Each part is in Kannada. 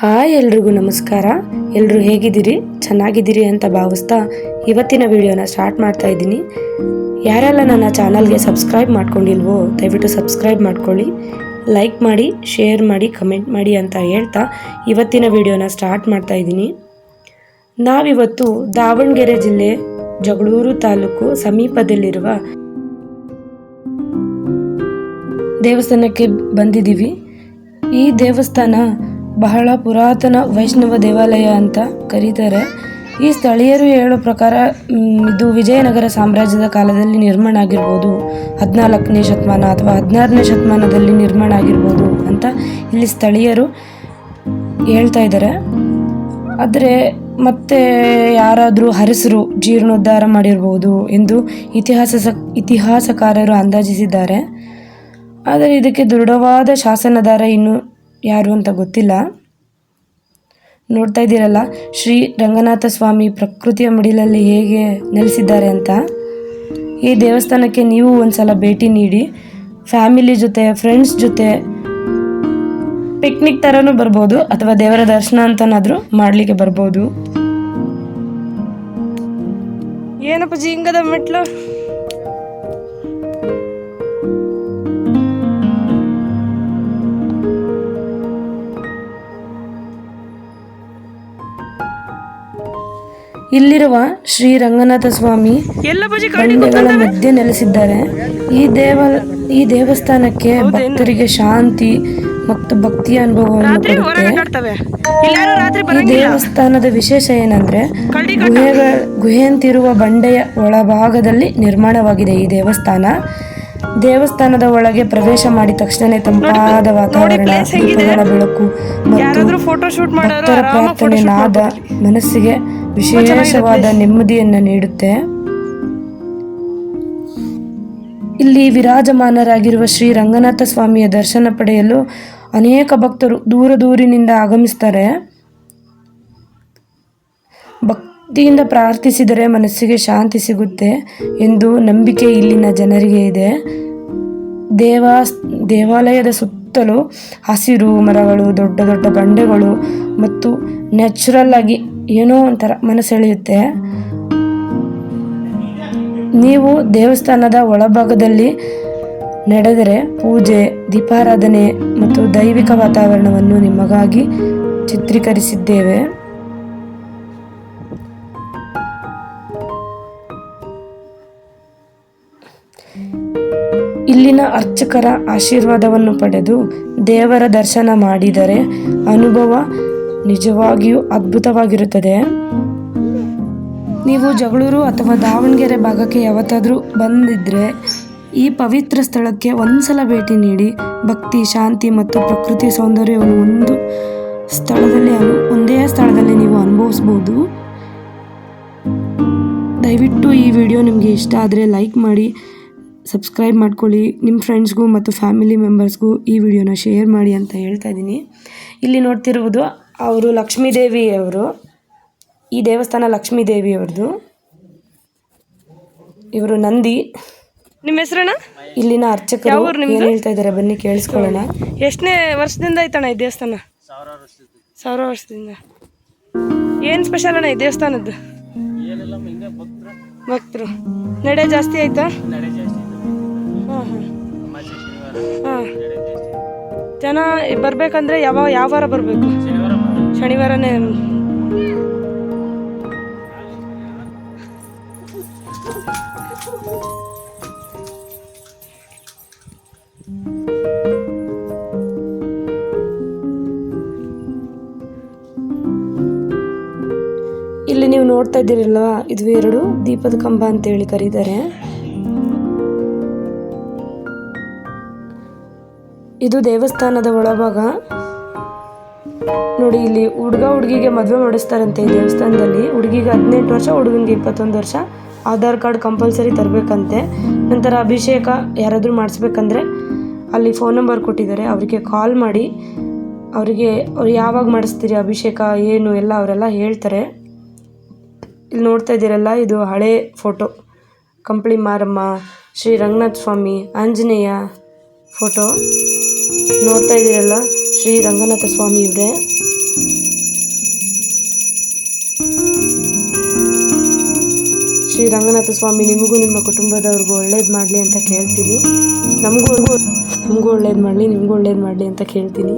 ಹಾಯ್ ಎಲ್ರಿಗೂ ನಮಸ್ಕಾರ. ಎಲ್ಲರೂ ಹೇಗಿದ್ದೀರಿ? ಚೆನ್ನಾಗಿದ್ದೀರಿ ಅಂತ ಭಾವಿಸ್ತಾ ಇವತ್ತಿನ ವಿಡಿಯೋನ ಸ್ಟಾರ್ಟ್ ಮಾಡ್ತಾ ಇದ್ದೀನಿ. ಯಾರೆಲ್ಲ ನನ್ನ ಚಾನಲ್ಗೆ ಸಬ್ಸ್ಕ್ರೈಬ್ ಮಾಡ್ಕೊಂಡಿಲ್ವೋ ದಯವಿಟ್ಟು ಸಬ್ಸ್ಕ್ರೈಬ್ ಮಾಡ್ಕೊಳ್ಳಿ, ಲೈಕ್ ಮಾಡಿ, ಶೇರ್ ಮಾಡಿ, ಕಮೆಂಟ್ ಮಾಡಿ ಅಂತ ಹೇಳ್ತಾ ಇವತ್ತಿನ ವಿಡಿಯೋನ ಸ್ಟಾರ್ಟ್ ಮಾಡ್ತಾ ಇದ್ದೀನಿ. ನಾವಿವತ್ತು ದಾವಣಗೆರೆ ಜಿಲ್ಲೆ ಜಗಳೂರು ತಾಲೂಕು ಸಮೀಪದಲ್ಲಿರುವ ದೇವಸ್ಥಾನಕ್ಕೆ ಬಂದಿದ್ದೀವಿ. ಈ ದೇವಸ್ಥಾನ ಬಹಳ ಪುರಾತನ ವೈಷ್ಣವ ದೇವಾಲಯ ಅಂತ ಕರೀತಾರೆ. ಈ ಸ್ಥಳೀಯರು ಹೇಳೋ ಪ್ರಕಾರ ಇದು ವಿಜಯನಗರ ಸಾಮ್ರಾಜ್ಯದ ಕಾಲದಲ್ಲಿ ನಿರ್ಮಾಣ ಆಗಿರ್ಬೋದು, 14ನೇ ಶತಮಾನ ಅಥವಾ 16ನೇ ಶತಮಾನದಲ್ಲಿ ನಿರ್ಮಾಣ ಆಗಿರ್ಬೋದು ಅಂತ ಇಲ್ಲಿ ಸ್ಥಳೀಯರು ಹೇಳ್ತಾ ಇದ್ದಾರೆ. ಆದರೆ ಮತ್ತೆ ಯಾರಾದರೂ ಅರಸರು ಜೀರ್ಣೋದ್ಧಾರ ಮಾಡಿರ್ಬೋದು ಎಂದು ಇತಿಹಾಸಕಾರರು ಅಂದಾಜಿಸಿದ್ದಾರೆ. ಆದರೆ ಇದಕ್ಕೆ ದೃಢವಾದ ಶಾಸನಾಧಾರ ಇನ್ನೂ ಯಾರು ಅಂತ ಗೊತ್ತಿಲ್ಲ. ನೋಡ್ತಾ ಇದ್ದೀರಲ್ಲ, ಶ್ರೀ ರಂಗನಾಥ ಸ್ವಾಮಿ ಪ್ರಕೃತಿಯ ಮಡಿಲಲ್ಲಿ ಹೇಗೆ ನೆಲೆಸಿದ್ದಾರೆ ಅಂತ. ಈ ದೇವಸ್ಥಾನಕ್ಕೆ ನೀವು ಒಂದ್ಸಲ ಭೇಟಿ ನೀಡಿ, ಫ್ಯಾಮಿಲಿ ಜೊತೆ, ಫ್ರೆಂಡ್ಸ್ ಜೊತೆ ಪಿಕ್ನಿಕ್ ಥರನೂ ಬರ್ಬೋದು ಅಥವಾ ದೇವರ ದರ್ಶನ ಅಂತನಾದರೂ ಮಾಡಲಿಕ್ಕೆ ಬರ್ಬೋದು. ಏನಪ್ಪ ಹಿಂಗದ ಮೆಟ್ಲು? ಇಲ್ಲಿರುವ ಶ್ರೀ ರಂಗನಾಥ ಸ್ವಾಮಿ ಬಂಡೆಗಳ ಮಧ್ಯೆ ನೆಲೆಸಿದ್ದಾರೆ. ಈ ದೇವಸ್ಥಾನಕ್ಕೆ ಭಕ್ತರಿಗೆ ಶಾಂತಿ ಮತ್ತು ಭಕ್ತಿಯ ಅನುಭವವನ್ನು ಕೊಡುತ್ತೆ. ಈ ದೇವಸ್ಥಾನದ ವಿಶೇಷ ಏನಂದ್ರೆ ಗುಹೆಯಂತಿರುವ ಬಂಡೆಯ ಒಳಭಾಗದಲ್ಲಿ ನಿರ್ಮಾಣವಾಗಿದೆ ಈ ದೇವಸ್ಥಾನ. ದೇವಸ್ಥಾನದ ಒಳಗೆ ಪ್ರವೇಶ ಮಾಡಿದ ತಕ್ಷಣ ತಂಪಾದ ವಾತಾವರಣ, ದೀಪಗಳ ಬೆಳಕು ಮತ್ತು ಭಕ್ತರ ಪ್ರಾರ್ಥನೆ ನಾದ ಮನಸ್ಸಿಗೆ ವಿಶೇಷವಾದ ನೆಮ್ಮದಿಯನ್ನು ನೀಡುತ್ತೆ. ಇಲ್ಲಿ ವಿರಾಜಮಾನರಾಗಿರುವ ಶ್ರೀ ರಂಗನಾಥ ಸ್ವಾಮಿಯ ದರ್ಶನ ಪಡೆಯಲು ಅನೇಕ ಭಕ್ತರು ದೂರದಿಂದ ಆಗಮಿಸ್ತಾರೆ. ಭಕ್ತಿಯಿಂದ ಪ್ರಾರ್ಥಿಸಿದರೆ ಮನಸ್ಸಿಗೆ ಶಾಂತಿ ಸಿಗುತ್ತೆ ಎಂದು ನಂಬಿಕೆ ಇಲ್ಲಿನ ಜನರಿಗೆ ಇದೆ. ದೇವಾಲಯದ ಸುತ್ತಲೂ ಹಸಿರು ಮರಗಳು, ದೊಡ್ಡ ದೊಡ್ಡ ಬಂಡೆಗಳು ಮತ್ತು ನ್ಯಾಚುರಲ್ ಆಗಿ ಏನೋ ಒಂಥರ ಮನಸೆಳೆಯುತ್ತೆ. ನೀವು ದೇವಸ್ಥಾನದ ಒಳಭಾಗದಲ್ಲಿ ನಡೆದರೆ ಪೂಜೆ, ದೀಪಾರಾಧನೆ ಮತ್ತು ದೈವಿಕ ವಾತಾವರಣವನ್ನು ನಿಮಗಾಗಿ ಚಿತ್ರೀಕರಿಸಿದ್ದೇವೆ. ಇಲ್ಲಿನ ಅರ್ಚಕರ ಆಶೀರ್ವಾದವನ್ನು ಪಡೆದು ದೇವರ ದರ್ಶನ ಮಾಡಿದರೆ ಅನುಭವ ನಿಜವಾಗಿಯೂ ಅದ್ಭುತವಾಗಿರುತ್ತದೆ. ನೀವು ಜಗಳೂರು ಅಥವಾ ದಾವಣಗೆರೆ ಭಾಗಕ್ಕೆ ಯಾವತ್ತಾದರೂ ಬಂದಿದ್ದರೆ ಈ ಪವಿತ್ರ ಸ್ಥಳಕ್ಕೆ ಒಂದ್ಸಲ ಭೇಟಿ ನೀಡಿ ಭಕ್ತಿ, ಶಾಂತಿ ಮತ್ತು ಪ್ರಕೃತಿ ಸೌಂದರ್ಯವನ್ನು ಒಂದೇ ಸ್ಥಳದಲ್ಲಿ ನೀವು ಅನುಭವಿಸ್ಬೋದು. ದಯವಿಟ್ಟು ಈ ವಿಡಿಯೋ ನಿಮಗೆ ಇಷ್ಟ ಆದರೆ ಲೈಕ್ ಮಾಡಿ, ಸಬ್ಸ್ಕ್ರೈಬ್ ಮಾಡ್ಕೊಳ್ಳಿ. ನಿಮ್ಮ ಫ್ರೆಂಡ್ಸ್ಗೂ ಮತ್ತು ಫ್ಯಾಮಿಲಿ ಮೆಂಬರ್ಸ್ಗೂ ಈ ವಿಡಿಯೋನ ಶೇರ್ ಮಾಡಿ ಅಂತ ಹೇಳ್ತಾ ಇದ್ದೀನಿ. ಇಲ್ಲಿ ನೋಡ್ತಿರುವುದು ಅವರು ಲಕ್ಷ್ಮೀದೇವಿಯವರು. ಈ ದೇವಸ್ಥಾನ ಲಕ್ಷ್ಮೀದೇವಿಯವ್ರದ್ದು. ಇವರು ನಂದಿ. ನಿಮ್ಮ ಹೆಸರಣ್ಣ? ಇಲ್ಲಿನ ಅರ್ಚಕರು ಏನು ಹೇಳ್ತಾ ಇದ್ದಾರೆ ಬನ್ನಿ ಕೇಳಿಸ್ಕೊಳ್ಳೋಣ. ಎಷ್ಟನೇ ವರ್ಷದಿಂದ ಐತಣ್ಣ ಈ ದೇವಸ್ಥಾನ? 1000 ವರ್ಷದಿಂದ. ಏನು ಸ್ಪೆಷಲ್ ಅಣ್ಣ ಈ ದೇವಸ್ಥಾನದ್ದು? ಭಕ್ತರು ನಡೆ ಜಾಸ್ತಿ ಆಯ್ತಾ? ಹಾಂ. ಜನ ಬರ್ಬೇಕಂದ್ರೆ ಯಾವ ವಾರ ಬರಬೇಕು? ಶನಿವಾರನೇ. ಇಲ್ಲಿ ನೀವು ನೋಡ್ತಾ ಇದ್ದೀರಲ್ಲ, ಇದು 2 ದೀಪದ ಕಂಬ ಅಂತೇಳಿ ಕರೀತಾರೆ. ಇದು ದೇವಸ್ಥಾನದ ಒಳಭಾಗ. ನೋಡಿ, ಇಲ್ಲಿ ಹುಡುಗಿಗೆ ಮದುವೆ ಮಾಡಿಸ್ತಾರಂತೆ ಈ ದೇವಸ್ಥಾನದಲ್ಲಿ. ಹುಡುಗಿಗೆ 18 ವರ್ಷ, ಹುಡುಗನಿಗೆ 21 ವರ್ಷ. ಆಧಾರ್ ಕಾರ್ಡ್ ಕಂಪಲ್ಸರಿ ತರಬೇಕಂತೆ. ನಂತರ ಅಭಿಷೇಕ ಯಾರಾದರೂ ಮಾಡಿಸ್ಬೇಕಂದ್ರೆ ಅಲ್ಲಿ ಫೋನ್ ನಂಬರ್ ಕೊಟ್ಟಿದ್ದಾರೆ, ಅವರಿಗೆ ಕಾಲ್ ಮಾಡಿ ಅವ್ರು ಯಾವಾಗ ಮಾಡಿಸ್ತೀರಿ ಅಭಿಷೇಕ ಏನು ಎಲ್ಲ ಅವರೆಲ್ಲ ಹೇಳ್ತಾರೆ. ಇಲ್ಲಿ ನೋಡ್ತಾ ಇದ್ದೀರಲ್ಲ, ಇದು ಹಳೆ ಫೋಟೋ. ಕಂಪ್ಲಿ ಮಾರಮ್ಮ, ಶ್ರೀ ರಂಗನಾಥ ಸ್ವಾಮಿ, ಆಂಜನೇಯ ಫೋಟೋ ನೋಡ್ತಾ ಇದ್ದೀರಲ್ಲ, ಶ್ರೀ ರಂಗನಾಥ ಸ್ವಾಮಿ ಇವರೇ. ಶ್ರೀ ರಂಗನಾಥ ಸ್ವಾಮಿ ನಿಮಗೂ ನಿಮ್ಮ ಕುಟುಂಬದವ್ರಿಗೂ ಒಳ್ಳೇದು ಮಾಡಲಿ ಅಂತ ಕೇಳ್ತೀನಿ. ನಮಗೂ ಒಳ್ಳೇದು ಮಾಡಲಿ, ನಿಮಗೂ ಒಳ್ಳೇದು ಮಾಡಲಿ ಅಂತ ಕೇಳ್ತೀನಿ.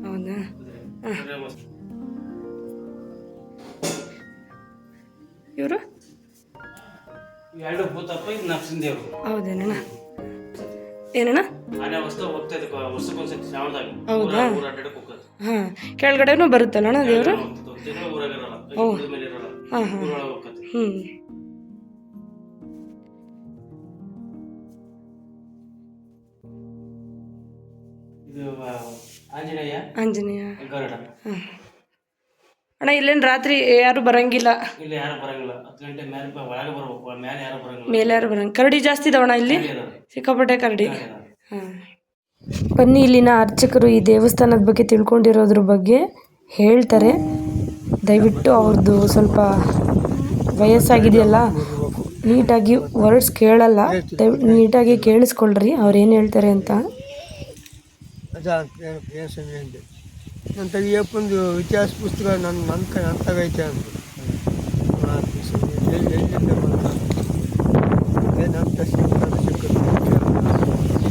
ಹೌದಾ? ಇವರು ಹೌದೇನಣ್ಣ? ಏನಣ್ಣ? ಹೌದಾ? ಹಾಂ, ಕೆಳಗಡೆನೂ ಬರುತ್ತಲ್ಲಣ್ಣ ದೇವರು? ಓ ಹಾಂ ಹಾಂ. ಹ್ಞೂ. ಆಂಜನೇಯ. ಹಾಂ ಅಣ್ಣ, ಇಲ್ಲೇನು ರಾತ್ರಿ ಯಾರು ಬರಂಗಿಲ್ಲ? ಮೇಲೆ ಯಾರು ಬರಂಗ? ಕರಡಿ ಜಾಸ್ತಿ ಇದಾವಣ್ಣ ಇಲ್ಲಿ, ಸಿಕ್ಕಾಪಟ್ಟೆ ಕರಡಿ. ಹಾಂ, ಬನ್ನಿ ಇಲ್ಲಿನ ಅರ್ಚಕರು ಈ ದೇವಸ್ಥಾನದ ಬಗ್ಗೆ ತಿಳ್ಕೊಂಡಿರೋದ್ರ ಬಗ್ಗೆ ಹೇಳ್ತಾರೆ. ದಯವಿಟ್ಟು ಅವ್ರದ್ದು ಸ್ವಲ್ಪ ವಯಸ್ಸಾಗಿದೆಯಲ್ಲ, ನೀಟಾಗಿ ವರ್ಡ್ಸ್ ಕೇಳಲ್ಲ, ನೀಟಾಗಿ ಕೇಳಿಸ್ಕೊಳ್ರಿ ಅವ್ರು ಏನು ಹೇಳ್ತಾರೆ ಅಂತ. ನಂತರ ಒಂದು ಇತಿಹಾಸ ಪುಸ್ತಕ ನನ್ನ ತಗೈತೆ ಅಂದರು.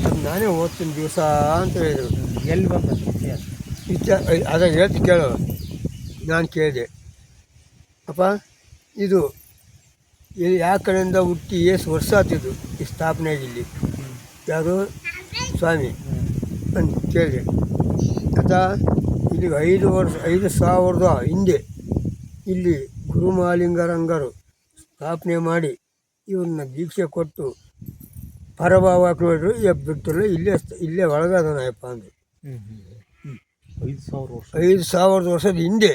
ಅದು ನಾನೇ ಓದ್ತೀನಿ ದಿವಸ ಅಂತ ಹೇಳಿದರು. ಎಲ್ಲಿ ಬಂದ ಇತಿಹಾಸ ಅದ ಹೇಳ್ತಿ ಕೇಳೋ. ನಾನು ಕೇಳಿದೆ, ಅಪ್ಪ ಇದು ಯಾವ ಕಡೆಯಿಂದ ಹುಟ್ಟಿ ಎಷ್ಟು ವರ್ಷ ಆಗ್ತಿದ್ದು ಈ ಸ್ಥಾಪನೆಯಾಗಿ ಇಲ್ಲಿ ಯಾರು ಸ್ವಾಮಿ ಅಂತ ಕೇಳಿದೆ. ಅದ ಇಲ್ಲಿ 5,000 ಹಿಂದೆ ಇಲ್ಲಿ ಗುರುಮಾಲಿಂಗರಂಗರು ಸ್ಥಾಪನೆ ಮಾಡಿ ಇವ್ರನ್ನ ದೀಕ್ಷೆ ಕೊಟ್ಟು ಪರಭಾವ ನೋಡ್ರು ಬಿಟ್ಟರು. ಇಲ್ಲೇ ಒಳಗದನಪ್ಪ ಅಂದರು. 5,000 ವರ್ಷದ ಹಿಂದೆ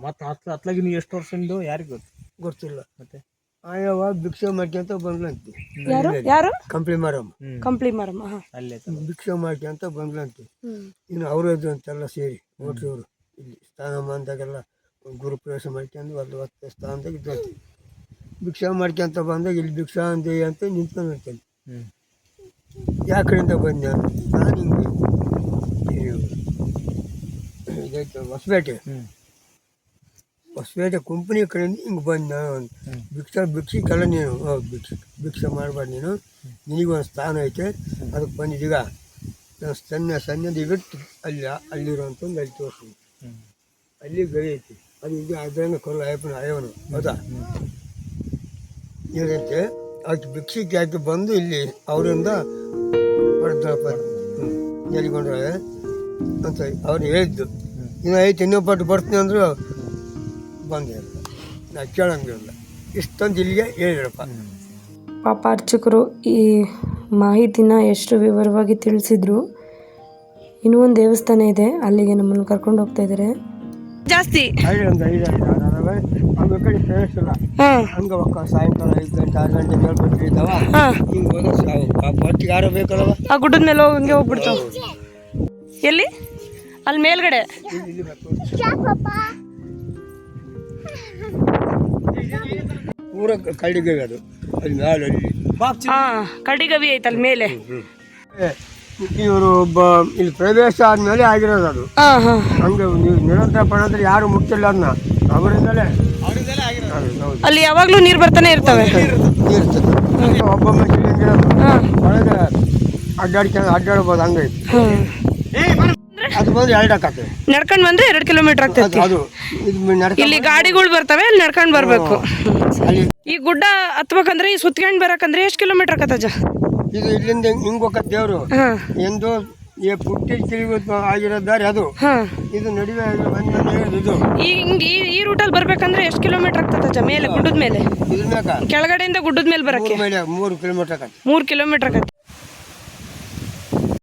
ಮತ್ತೆ ಅತ್ಲಾಗಿ ನೀವು ಎಷ್ಟು ವರ್ಷದಿಂದ ಯಾರಿಗೆ ಗೊತ್ತಿಲ್ಲ. ಮತ್ತೆ ಆಯವ ಭಿಕ್ಷೆ ಮಾಡ್ಕೊಂತ ಬಂದ್ಲಂತೆ. ಯಾರು? ಕಂಪ್ಲಿ ಮಾರಮ್ಮ ಅಲ್ಲೇ ಭಿಕ್ಷೆ ಮಾಡ್ಕೊಂತ ಬಂದ್ಲಂತೆ. ಇನ್ನು ಅವರು ಇದ್ದು ಅಂತೆಲ್ಲ ಸೇರಿ ಓಟ್ರಿಯವರು ಇಲ್ಲಿ ಸ್ಥಾನಮಾನದಾಗೆಲ್ಲ ಗುರುಪ್ರವೇಶ ಮಾಡ್ಕೊಂಡು ಹೊತ್ತು ಸ್ಥಾನದಾಗ ಇದ್ದಂತೆ. ಭಿಕ್ಷಾ ಮಾಡ್ಕೊಂತ ಬಂದಾಗ ಇಲ್ಲಿ ಭಿಕ್ಷಾ ಅಂದೆ ಅಂತ ನಿಂತ್ಕೊಂಡಿರ್ತೇನೆ. ಯಾವ ಕಡೆಯಿಂದ ಬಂದೆ? ನಾನು ಹಿಂಗೆ ಇದೈತೆ ಹೊಸಪೇಟೆ ಕಂಪ್ನಿ ಕಡೆಯಿಂದ ಹಿಂಗೆ ಬಂದು ನಾನು ಭಿಕ್ಷೆಗೆಲ್ಲ ನೀನು ಭಿಕ್ಷೆ ಮಾಡಬಾರ್ದು, ನಿನಗೊಂದು ಸ್ಥಾನ ಐತೆ ಅದಕ್ಕೆ ಬಂದಿದ್ದೀಗ ನಾನು ಸಣ್ಣದ ಬಿಟ್ಟು ಅಲ್ಲಿರುವಂಥ ಅಲ್ಲಿ ತೋರಿಸ್ತೀನಿ. ಅಲ್ಲಿ ಗಡಿ ಐತಿ, ಅದು ಇದು ಅದರಿಂದ ಕೊಲ್ಲ ಅಯ್ಯವನು ಹೌದಾ ಏನೈತೆ ಅದಕ್ಕೆ ಭಿಕ್ಷೆಗೆ ಹಾಕಿ ಬಂದು ಇಲ್ಲಿ ಅವರಿಂದ ಹೊಡೆದಪ್ಪ ಎಲ್ಲಿಗೊಂಡ್ರೆ ಅಂತ ಅವ್ರು ಹೇಳಿದ್ದು. ಇನ್ನು ಐತೆ ಇನ್ನೂ ಪಟ್ಟು ಬರ್ತೀನಿ ಅಂದರು ಬಂದೆ. ನಾ ಕೇಳಂಗಿರಲ್ಲ. ಇಷ್ಟೊಂದು ಇಲ್ಲಿಗೆ ಹೇಳಿರಪ್ಪ. ಪಾಪ ಅರ್ಚಕರು ಈ ಮಾಹಿತಿನ ಎಷ್ಟು ವಿವರವಾಗಿ ತಿಳಿಸಿದ್ರು. ಇನ್ನೂ ಒಂದು ದೇವಸ್ಥಾನ ಇದೆ, ಅಲ್ಲಿಗೆ ನಮ್ಮನ್ನು ಕರ್ಕೊಂಡು ಹೋಗ್ತಾ ಇದ್ದಾರೆ. ಜಾಸ್ತಿ ಒಂದು 5 ಕಡೆ ಪ್ರವೇಶ ಇಲ್ಲ. ಹಂಗೆ ಸಾಯಂಕಾಲ 5 ಗಂಟೆ 6 ಗಂಟೆ ಹೇಳ್ಬಿಟ್ಟು ಇದ್ದಾವ. ಹಿಂಗೆ ಹೋದ್ರೆ ಪಾಪ ಹೊತ್ತಿಗೆ ಯಾರೋ ಬೇಕಲ್ಲವ, ಆ ಗುಡ್ಡದ ಮೇಲೆ ಹಂಗೆ ಹೋಗ್ಬಿಡ್ತಾವ. ಎಲ್ಲಿ? ಅಲ್ಲಿ ಮೇಲ್ಗಡೆ ಪೂರ ಕಳ್ಳಿಗವಿ ಅದು ಅಲ್ಲಿ ಮ್ಯಾಲೆ ಕಡಿಗವಿ ಐತೆ ಅಲ್ಲಿ ಮೇಲೆ. ಇವರು ಒಬ್ಬ ಇಲ್ಲಿ ಪ್ರವೇಶ ಆದ್ಮೇಲೆ ಆಗಿರೋದು ಅದು. ಹಂಗೆ ನೀವು ನಿರಂತರ ಪಣದ್ರೆ ಯಾರು ಮುಟ್ಟಿಲ್ಲ ಅದನ್ನ ಅವರಿಂದಲೇ ಅಲ್ಲಿ ಯಾವಾಗ್ಲೂ ನೀರು ಬರ್ತಾನೆ ಇರ್ತವೆ. ಒಬ್ಬ ಮನುಷ್ಯ ಒಳಗೆ ಅಡ್ಡಾಡ್ಬೋದು ಹಂಗೈತಿ. ಅದು ಬಂದ್ರೆ 2 ಆಕತ್ತೆ. ನಡ್ಕೊಂಡ್ ಬಂದ್ರೆ 2 ಕಿಲೋಮೀಟರ್ ಆಗ್ತೈತಿ. ಅದು ಇಲ್ಲಿ ಗಾಡಿಗಳು ಬರ್ತವೆ, ಅಲ್ಲಿ ನಡ್ಕೊಂಡ್ ಬರ್ಬೇಕು. ಈ ಗುಡ್ಡ ಹತ್ಬೇಕಂದ್ರೆ ಈ ಸುತ್ಕೊಂಡ್ ಬರಕಂದ್ರೆ ಎಷ್ಟು ಕಿಲೋಮೀಟರ್ ಆಕತ್ತಜ್ಜ? ಇದು ಇಲ್ಲಿಂದ ಹಿಂಗ್ ಹೋಗತ್ ದೇವ್ರು ಎಂದು ಪುಟ್ಟಿ ಕಿಳಿಗೋದು ಆಗಿರೋ ದಾರಿ ಅದು. ಇದು ನಡುವೆ ಇದು ಈ ರೂಟಲ್ಲಿ ಬರ್ಬೇಕಂದ್ರೆ ಎಷ್ಟು ಕಿಲೋಮೀಟರ್ ಆಗ್ತದಜ್ಜ? ಮೇಲೆ ಗುಡ್ಡದ ಮೇಲೆ, ಇದ್ರ ಮ್ಯಾಕ ಕೆಳಗಡೆಯಿಂದ ಗುಡ್ಡದ ಮೇಲೆ ಬರಕ್ಕೆ 3 ಕಿಲೋಮೀಟರ್ ಆಕತ್ತೆ. 3 ಕಿಲೋಮೀಟರ್ ಆಕತ್ತೆ.